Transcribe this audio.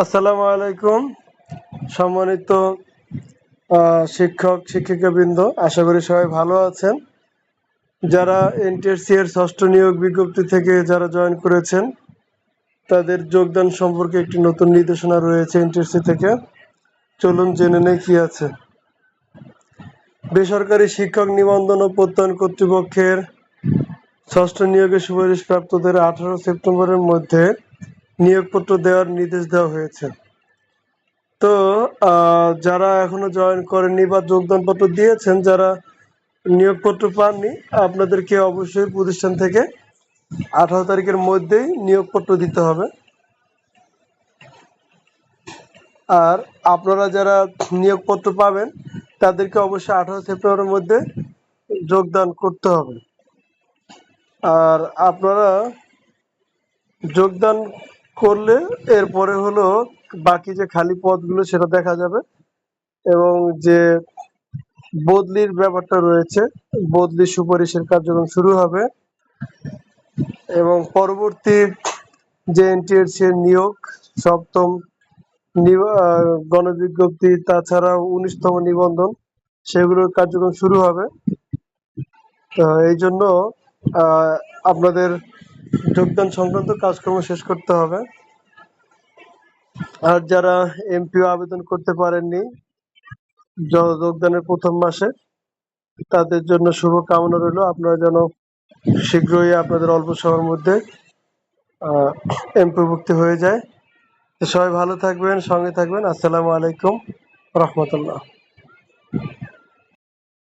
আসসালামু আলাইকুম। সম্মানিত শিক্ষক শিক্ষিকাবৃন্দ, আশা করি সবাই ভালো আছেন। যারা এনটিআরসি এর ষষ্ঠ নিয়োগ বিজ্ঞপ্তি থেকে যারা জয়েন করেছেন, তাদের যোগদান সম্পর্কে একটি নতুন নির্দেশনা রয়েছে এনটিআরসি থেকে। চলুন জেনে নেই কি আছে। বেসরকারি শিক্ষক নিবন্ধন ও প্রত্যয়ন কর্তৃপক্ষের ষষ্ঠ নিয়োগের সুপারিশপ্রাপ্তদের 18 সেপ্টেম্বরের মধ্যে নিয়োগপত্র দেওয়ার নির্দেশ দেওয়া হয়েছে। তো যারা এখনো জয়েন করেননি বা যোগদানপত্র দিয়েছেন, যারা নিয়োগপত্র পাননি, আপনাদেরকে অবশ্যই প্রতিষ্ঠান থেকে 18 তারিখের মধ্যেই নিয়োগপত্র দিতে হবে। আর আপনারা যারা নিয়োগপত্র পাবেন, তাদেরকে অবশ্যই 18 সেপ্টেম্বরের মধ্যে যোগদান করতে হবে। আর আপনারা যোগদান করলে এরপরে হলো বাকি যে খালি পদগুলো সেটা দেখা যাবে, এবং যে বদলির ব্যাপারটা রয়েছে, বদলি সুপারিশের কার্যক্রম শুরু হবে, এবং পরবর্তী যে এনটিআরসি এর নিয়োগ সপ্তম গণবিজ্ঞপ্তি, তাছাড়া 19তম নিবন্ধন, সেগুলোর কার্যক্রম শুরু হবে। তো এই জন্য আপনাদের যোগদান সংক্রান্ত কাজকর্ম শেষ করতে হবে। আর যারা এমপিও আবেদন করতে পারেননি যোগদানের প্রথম মাসে, তাদের জন্য শুভ কামনা রইল। আপনারা যেন শীঘ্রই আপনাদের অল্প সময়ের মধ্যে এমপিভুক্তি হয়ে যায়। তো সবাই ভালো থাকবেন, সঙ্গে থাকবেন। আসসালামু আলাইকুম রহমতুল্লাহ।